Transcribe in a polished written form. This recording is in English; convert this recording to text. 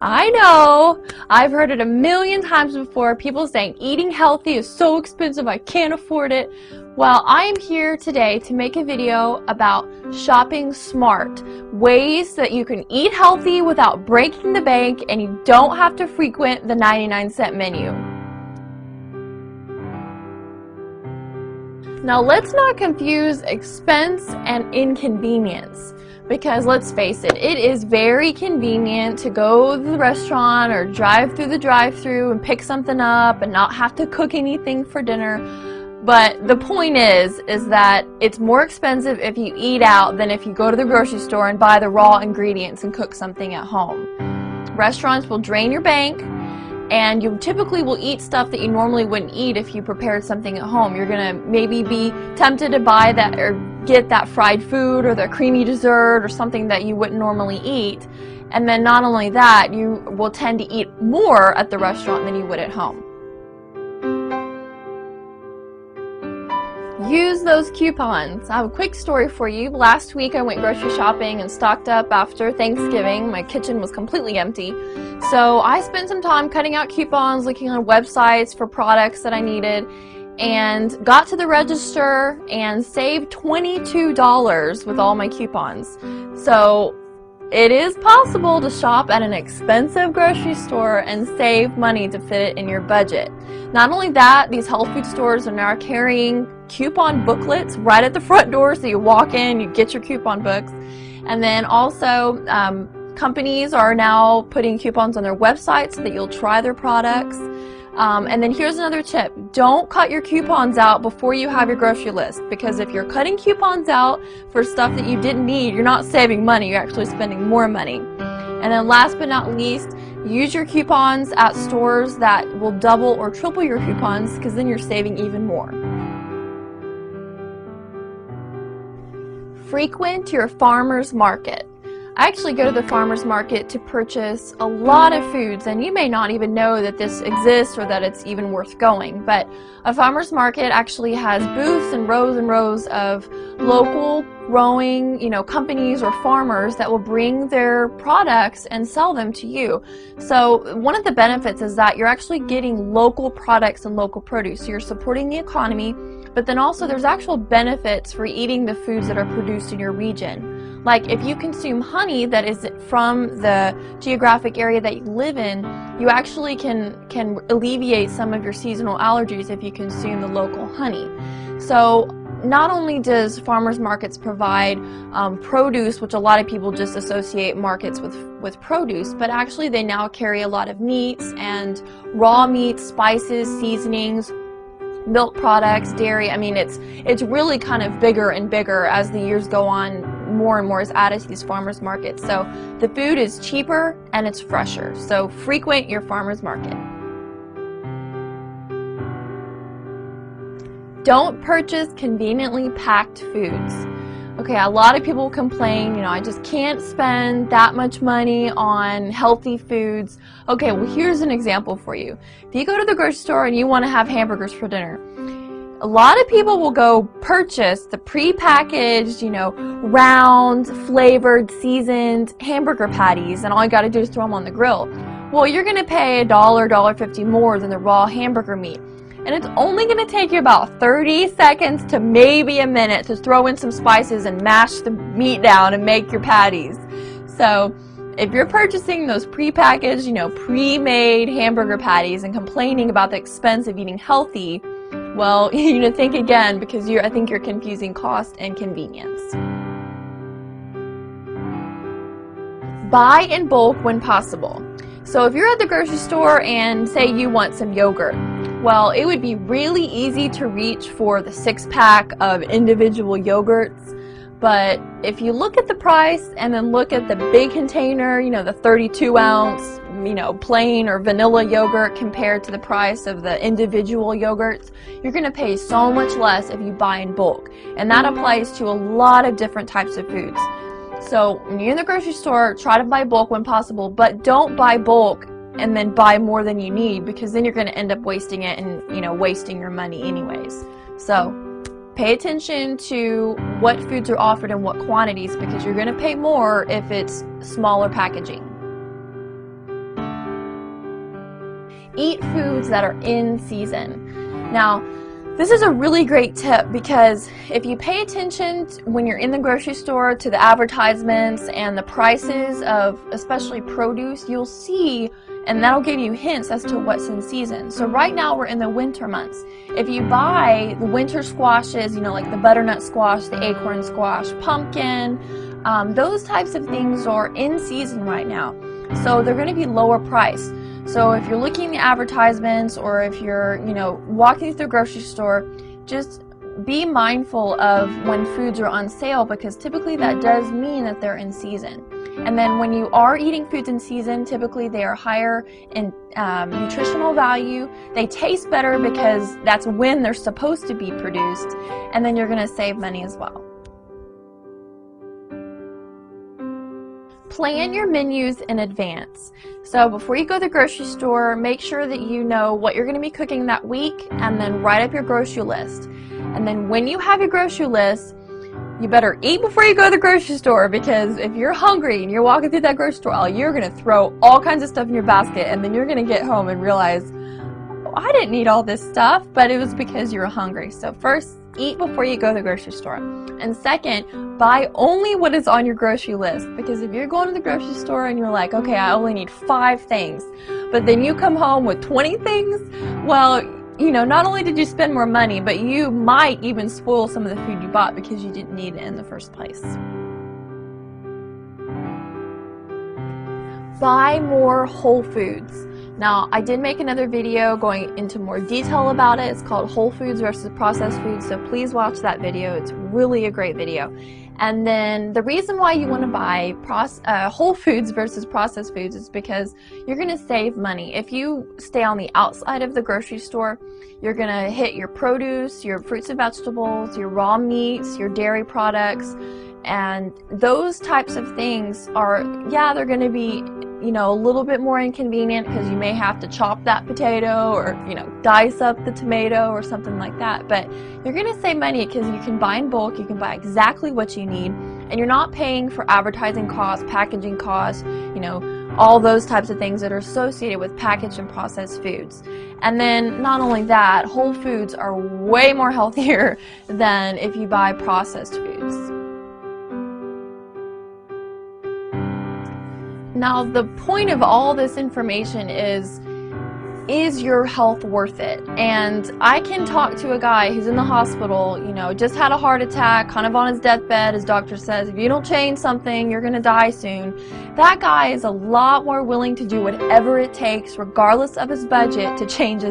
I know, I've heard it a million times before, people saying eating healthy is so expensive I can't afford it. Well, I am here today to make a video about shopping smart, ways that you can eat healthy without breaking the bank and you don't have to frequent the 99-cent menu. Now let's not confuse expense and inconvenience. Because let's face it, it is very convenient to go to the restaurant or drive through the drive-thru and pick something up and not have to cook anything for dinner. But the point is that it's more expensive if you eat out than if you go to the grocery store and buy the raw ingredients and cook something at home. Restaurants will drain your bank, and you typically will eat stuff that you normally wouldn't eat if you prepared something at home. You're gonna maybe be tempted to buy that or get that fried food or the creamy dessert or something that you wouldn't normally eat. And then not only that, you will tend to eat more at the restaurant than you would at home. Use those coupons. I have a quick story for you. Last week I went grocery shopping and stocked up after Thanksgiving. My kitchen was completely empty. So I spent some time cutting out coupons, looking on websites for products that I needed, and got to the register and saved $22 with all my coupons. So it is possible to shop at an expensive grocery store and save money to fit it in your budget. Not only that, these health food stores are now carrying coupon booklets right at the front door, so you walk in, you get your coupon books. And then also companies are now putting coupons on their website so that you'll try their products. And then here's another tip. Don't cut your coupons out before you have your grocery list, because if you're cutting coupons out for stuff that you didn't need, you're not saving money, you're actually spending more money. And then last but not least, use your coupons at stores that will double or triple your coupons, because then you're saving even more. Frequent your farmer's market. I actually go to the farmer's market to purchase a lot of foods, and you may not even know that this exists or that it's even worth going, but a farmer's market actually has booths and rows of local growing, companies or farmers that will bring their products and sell them to you. So one of the benefits is that you're actually getting local products and local produce. So you're supporting the economy, but then also there's actual benefits for eating the foods that are produced in your region. Like if you consume honey that is from the geographic area that you live in, you actually can alleviate some of your seasonal allergies if you consume the local honey. So not only does farmers markets provide produce, which a lot of people just associate markets with produce, but actually they now carry a lot of meats and raw meats, spices, seasonings, milk products, dairy. I mean, it's really kind of bigger and bigger as the years go on. More and more is added to these farmers markets. So the food is cheaper and it's fresher. So frequent your farmers market. Don't purchase conveniently packed foods. Okay, a lot of people complain, I just can't spend that much money on healthy foods. Okay, well here's an example for you. If you go to the grocery store and you want to have hamburgers for dinner, a lot of people will go purchase the pre-packaged, round, flavored, seasoned hamburger patties, and all you got to do is throw them on the grill. Well, you're going to pay $1, $1.50 more than the raw hamburger meat. And it's only going to take you about 30 seconds to maybe a minute to throw in some spices and mash the meat down and make your patties. So if you're purchasing those pre-packaged, pre-made hamburger patties and complaining about the expense of eating healthy, well, think again, because I think you're confusing cost and convenience. Buy in bulk when possible. So if you're at the grocery store and say you want some yogurt, well, it would be really easy to reach for the 6-pack of individual yogurts. But if you look at the price and then look at the big container, the 32-ounce, plain or vanilla yogurt compared to the price of the individual yogurts, you're going to pay so much less if you buy in bulk. And that applies to a lot of different types of foods. So when you're in the grocery store, try to buy bulk when possible, but don't buy bulk and then buy more than you need, because then you're going to end up wasting it and wasting your money anyways. So pay attention to what foods are offered and what quantities, because you're going to pay more if it's smaller packaging. eat foods that are in season. Now, this is a really great tip because if you pay attention when you're in the grocery store to the advertisements and the prices of especially produce, you'll see, and that'll give you hints as to what's in season. So right now we're in the winter months. If you buy the winter squashes, you know, like the butternut squash, the acorn squash, pumpkin, those types of things are in season right now. So they're going to be lower priced. So if you're looking at the advertisements or if you're, you know, walking through the grocery store, just be mindful of when foods are on sale because typically that does mean that they're in season. And then when you are eating foods in season, typically they are higher in nutritional value. They taste better because that's when they're supposed to be produced. And then you're going to save money as well. Plan your menus in advance. So before you go to the grocery store, make sure that you know what you're going to be cooking that week and then write up your grocery list. And then when you have your grocery list, you better eat before you go to the grocery store because if you're hungry and you're walking through that grocery store aisle, you're going to throw all kinds of stuff in your basket and then you're going to get home and realize, oh, I didn't need all this stuff, but it was because you were hungry. So first, eat before you go to the grocery store. And second, buy only what is on your grocery list because if you're going to the grocery store and you're like, okay, I only need 5 things, but then you come home with 20 things, well, you know, not only did you spend more money, but you might even spoil some of the food you bought because you didn't need it in the first place. Buy more whole foods. Now, I did make another video going into more detail about it. It's called Whole Foods versus Processed Foods, so please watch that video. It's really a great video. And then the reason why you want to buy whole foods versus processed foods is because you're going to save money. If you stay on the outside of the grocery store, you're going to hit your produce, your fruits and vegetables, your raw meats, your dairy products, and those types of things are, yeah, they're going to be, you know, a little bit more inconvenient because you may have to chop that potato or, you know, dice up the tomato or something like that. But you're going to save money because you can buy in bulk, you can buy exactly what you need, and you're not paying for advertising costs, packaging costs, you know, all those types of things that are associated with packaged and processed foods. And then not only that, whole foods are way more healthier than if you buy processed foods. Now, the point of all this information is your health worth it? And I can talk to a guy who's in the hospital, you know, just had a heart attack, kind of on his deathbed. His doctor says, if you don't change something, you're going to die soon. That guy is a lot more willing to do whatever it takes, regardless of his budget, to change his